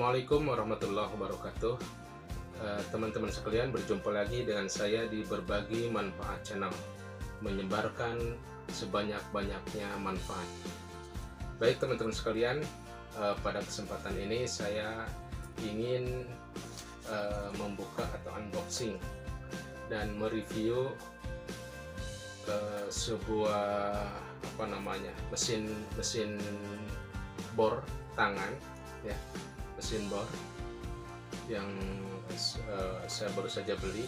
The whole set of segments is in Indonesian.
Assalamualaikum warahmatullahi wabarakatuh. Teman-teman sekalian, berjumpa lagi dengan saya di Berbagi Manfaat Channel, menyebarkan sebanyak-banyaknya manfaat. Baik teman-teman sekalian, pada kesempatan ini saya ingin membuka atau unboxing dan mereview sebuah mesin bor tangan, ya, mesin bor yang saya baru saja beli.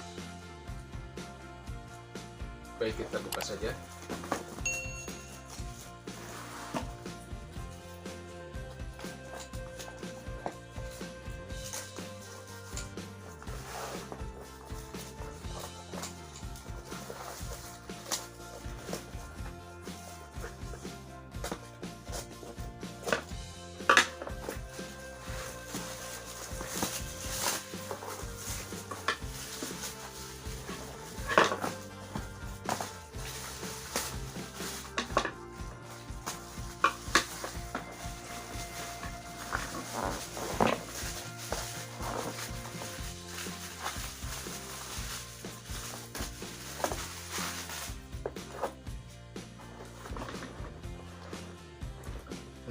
Baik, kita buka saja.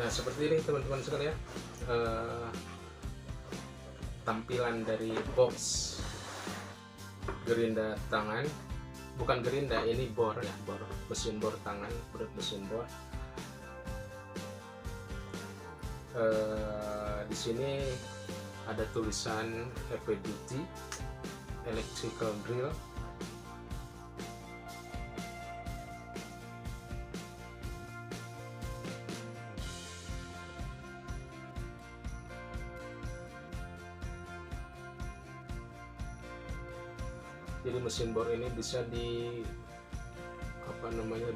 Nah, seperti ini teman-teman sekalian, tampilan dari box gerinda tangan. Bukan gerinda, ini bor, ya, bor, mesin bor tangan, mesin bor. Di sini ada tulisan heavy duty electrical drill. Jadi mesin bor ini bisa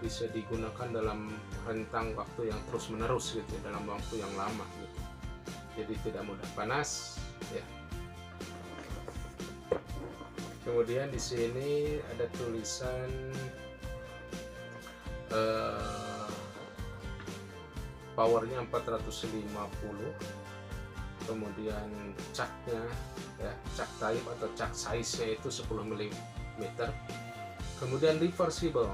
bisa digunakan dalam rentang waktu yang terus menerus gitu, dalam waktu yang lama gitu. Jadi tidak mudah panas, ya. Kemudian di sini ada tulisan powernya 450. Kemudian caknya, ya, cak type atau cak size nya itu 10 mm. Kemudian reversible.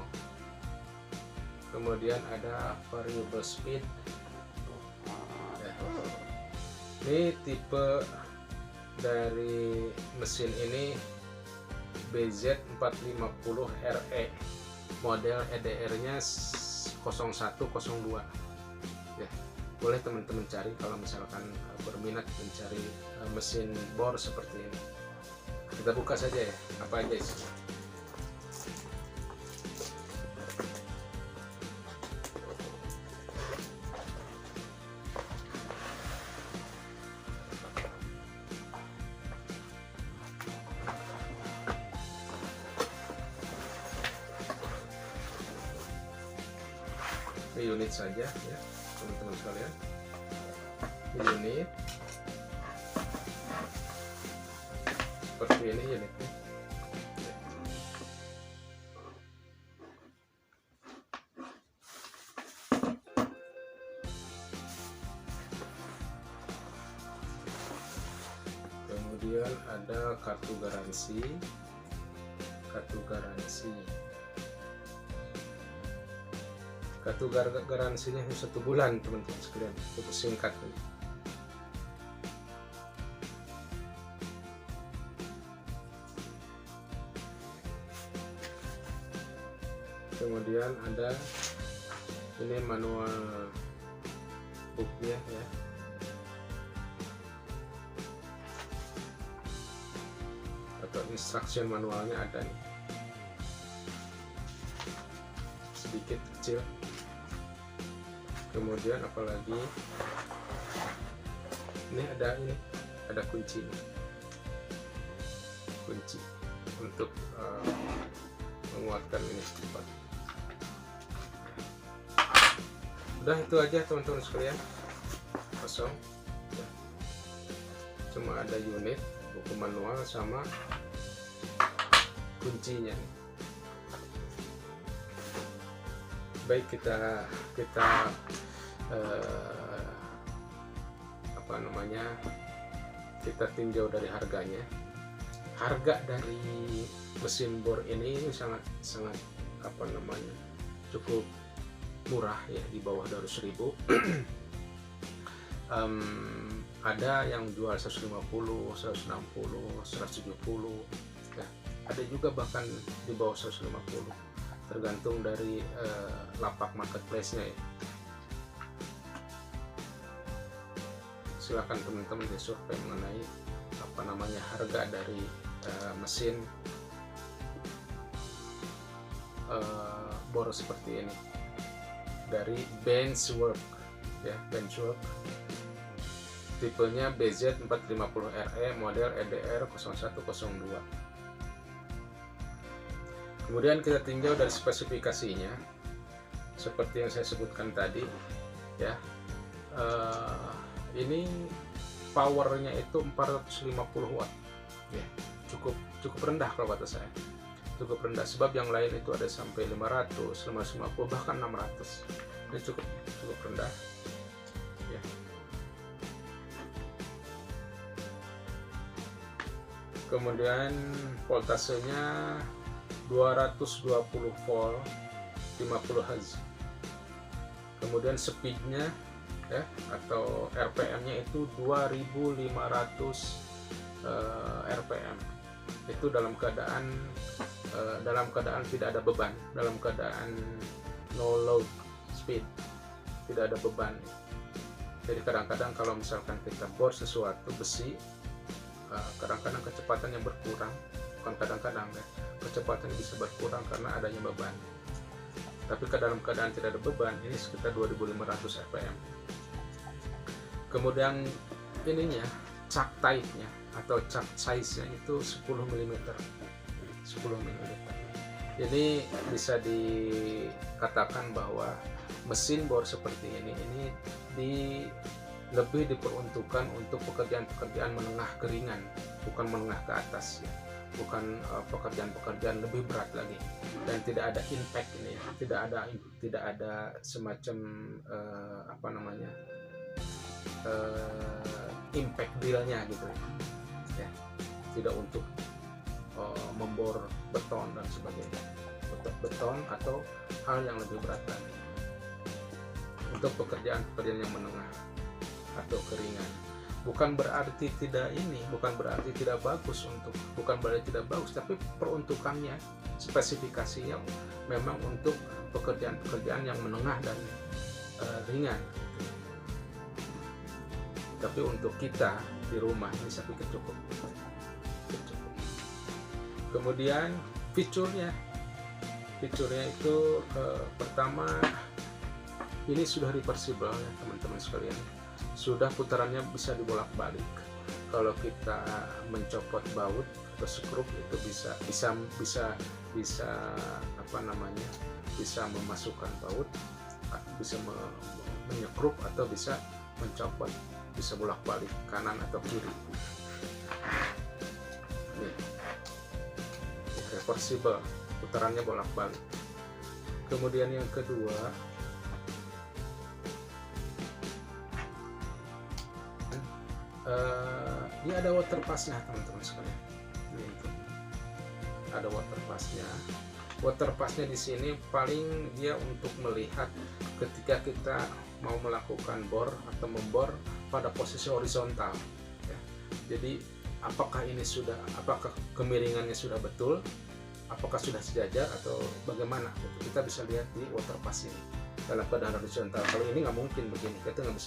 Kemudian ada variable speed, ya. Ini tipe dari mesin ini BZ450RE, model EDR nya 0102, ya. Boleh teman-teman cari kalau misalkan berminat mencari mesin bor seperti ini. Kita buka saja, ya, apa aja isinya. Ini unit saja, ya teman-teman sekalian. Ini unit seperti ini unitnya. Kemudian ada kartu garansi. Kartu garansinya 1 bulan teman-teman sekalian, cukup singkat. Kemudian ada ini manual booknya, ya. Atau instruction manualnya ada nih, sedikit kecil. Kemudian apalagi ini ada kunci untuk menguatkan ini cepat. Udah, itu aja teman-teman sekalian, kosong, ya. Cuma ada unit, buku manual, sama kuncinya. Baik, kita kita tinjau dari harganya. Harga dari mesin bor ini sangat apa namanya, cukup murah ya, di bawah 200.000. Ada yang jual 150, 160, 170 ya. Ada juga bahkan di bawah 150, tergantung dari lapak marketplace-nya ya. Silakan teman-teman disurvei mengenai apa namanya harga dari mesin bor seperti ini dari Benchwork ya. Benchwork tipenya BZ450RE, model EDR 0102. Kemudian kita tinjau dari spesifikasinya seperti yang saya sebutkan tadi ya. Ini powernya itu 450 watt ya, cukup rendah kalau kata saya, cukup rendah, sebab yang lain itu ada sampai 500, 550, bahkan 600. Ini cukup rendah ya. Kemudian voltasenya 220 volt 50 Hz. Kemudian speednya ya, atau RPM-nya itu 2500 RPM. Itu dalam keadaan tidak ada beban, dalam keadaan no load speed, tidak ada beban. Jadi kadang-kadang kalau misalkan kita bor sesuatu besi, kadang-kadang kecepatannya berkurang, bukan kadang-kadang ya, kecepatannya bisa berkurang karena adanya beban. Tapi dalam keadaan tidak ada beban, ini sekitar 2500 RPM. Kemudian ininya, chuck type-nya atau chuck size-nya itu 10 mm. 10 mm. Ini bisa dikatakan bahwa mesin bor seperti ini lebih diperuntukkan untuk pekerjaan-pekerjaan menengah ke ringan, bukan menengah ke atas ya. Bukan pekerjaan-pekerjaan lebih berat lagi, dan tidak ada impact ini ya. Tidak ada semacam apa namanya, impact dealnya gitu ya. Tidak untuk membor beton dan sebagainya, beton atau hal yang lebih berat lagi, untuk pekerjaan-pekerjaan yang menengah atau keringan. Bukan berarti tidak bagus, bukan berarti tidak bagus, tapi peruntukannya, spesifikasinya memang untuk pekerjaan-pekerjaan yang menengah dan ringan. Tapi untuk kita di rumah ini saya pikir cukup. Kemudian fiturnya itu pertama, ini sudah reversible ya teman-teman sekalian. Sudah putarannya bisa dibolak-balik. Kalau kita mencopot baut atau skrup itu bisa apa namanya, bisa memasukkan baut, bisa menyekrup atau bisa mencopot, bisa bolak-balik kanan atau kiri. Ini reversible, putarannya bolak-balik. Kemudian yang kedua, ini ada water pass-nya teman-teman sekalian. Ini ada water pass-nya. Water pass-nya di sini paling dia untuk melihat ketika kita mau melakukan bor atau membor pada posisi horizontal ya. Jadi apakah kemiringannya sudah betul, apakah sudah sejajar atau bagaimana, kita bisa lihat di water pass ini dalam keadaan horizontal. Kalau ini nggak mungkin begini, tidak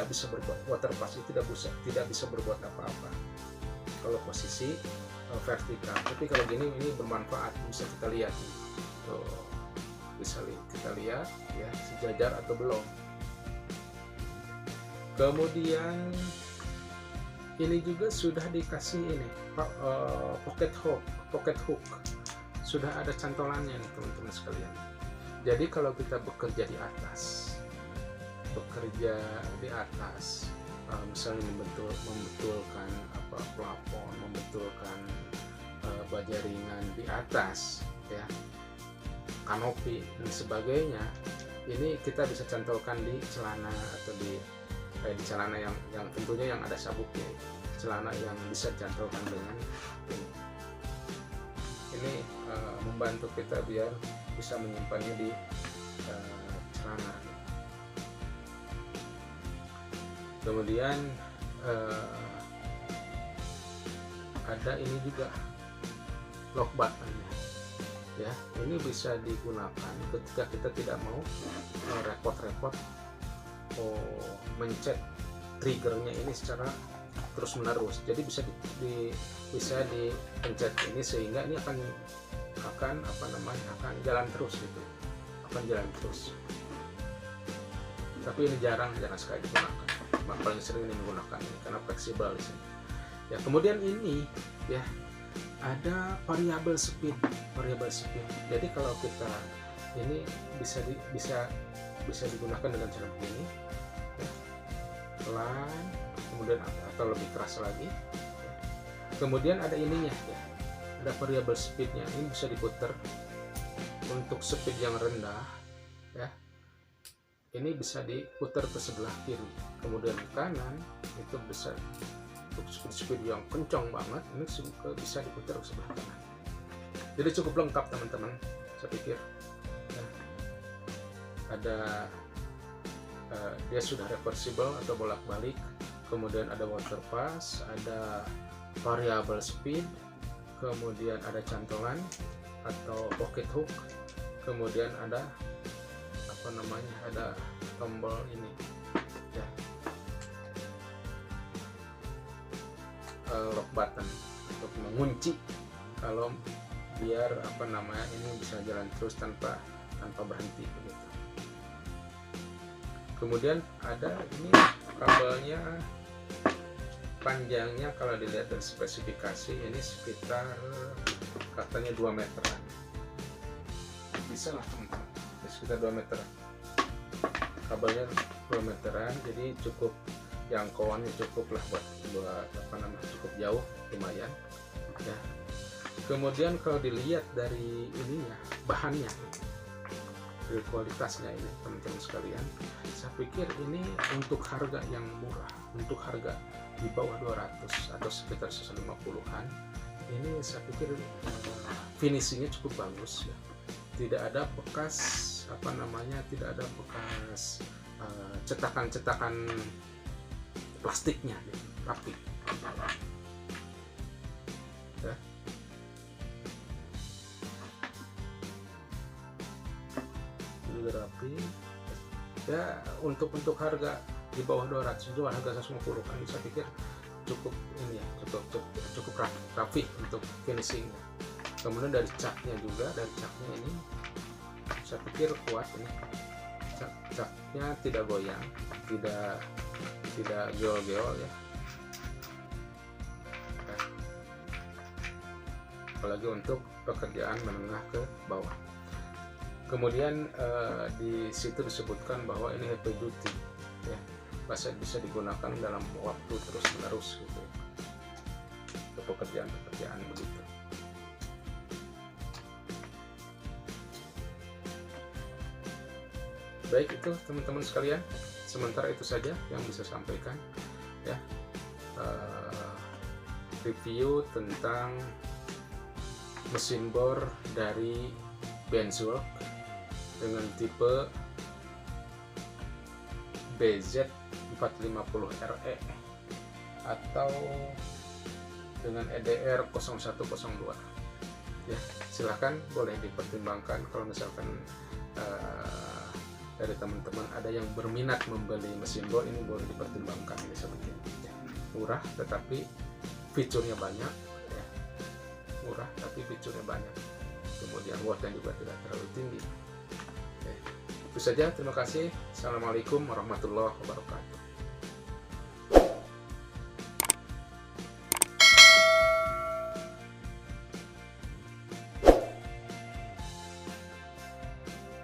bisa berbuat, water pass itu tidak bisa berbuat apa-apa kalau posisi vertikal. Tapi kalau gini ini bermanfaat, bisa kita lihat tuh, bisa kita lihat ya sejajar atau belum. Kemudian ini juga sudah dikasih ini pocket hook, sudah ada cantolannya nih teman-teman sekalian. Jadi kalau kita bekerja di atas, misalnya membetulkan plafon, membetulkan baja ringan di atas ya, kanopi dan sebagainya, ini kita bisa cantolkan di celana atau di kayak di celana yang tentunya yang ada sabuknya, celana yang bisa cantolkan dengan ini membantu kita biar bisa menyimpannya di celana. Kemudian ada ini juga lock buttonnya ya, ini bisa digunakan ketika kita tidak mau repot-repot mencet triggernya ini secara terus menerus. Jadi bisa dipencet ini sehingga ini akan jalan terus gitu, akan jalan terus. Tapi ini jarang sekali digunakan. Paling sering ini menggunakan ini karena fleksibel di sini. Ya, kemudian ini ya ada variable speed. Jadi kalau kita ini bisa digunakan dengan cara begini, ya, pelan, kemudian atau lebih keras lagi. Kemudian ada ininya, ya, ada variable speednya. Ini bisa diputar untuk speed yang rendah, ya. Ini bisa diputar ke sebelah kiri, kemudian ke kanan itu bisa untuk speed yang kencang banget, ini bisa diputar ke sebelah kanan. Jadi cukup lengkap teman-teman, saya pikir. Nah, ada dia sudah reversible atau bolak-balik, kemudian ada water pass, ada variable speed, kemudian ada cantolan atau pocket hook, kemudian ada ada tombol ini ya, lock button untuk mengunci kalau biar ini bisa jalan terus tanpa berhenti begitu. Kemudian ada ini kabelnya, panjangnya kalau dilihat dari spesifikasi ini sekitar katanya 2 meteran, bisa lah teman-teman, sekitar 2 meteran kabelnya, 2 meteran, jadi cukup jangkauannya cukup lah buat cukup jauh, lumayan ya. Kemudian kalau dilihat dari ininya, bahannya, dari kualitasnya ini teman-teman sekalian, saya pikir ini untuk harga yang murah, untuk harga di bawah 200 atau sekitar 150-an, ini saya pikir finishingnya cukup bagus ya. Tidak ada bekas tidak ada bekas cetakan plastiknya, rapi ya. Juga rapi ya. Untuk harga di bawah 200, jual harga 150 kan, saya pikir cukup ini ya, cukup rapi untuk finishingnya. Kemudian dari catnya juga, ini saya pikir kuat ini, catnya tidak goyang, tidak geol-geol ya. Apalagi untuk pekerjaan menengah ke bawah. Kemudian di situ disebutkan bahwa ini heavy duty ya, bisa digunakan dalam waktu terus menerus gitu, untuk pekerjaan begitu. Baik, itu teman-teman sekalian, sementara itu saja yang bisa sampaikan ya, review tentang mesin bor dari Benzworks dengan tipe BZ450RE atau dengan EDR 0102 ya. Silahkan, boleh dipertimbangkan kalau misalkan dari teman-teman ada yang berminat membeli mesin bor ini, boleh dipertimbangkan. Ini seperti murah tetapi fiturnya banyak ya. Murah tapi fiturnya banyak, kemudian wattnya juga tidak terlalu tinggi. Oke, itu saja, terima kasih. Assalamualaikum warahmatullahi wabarakatuh.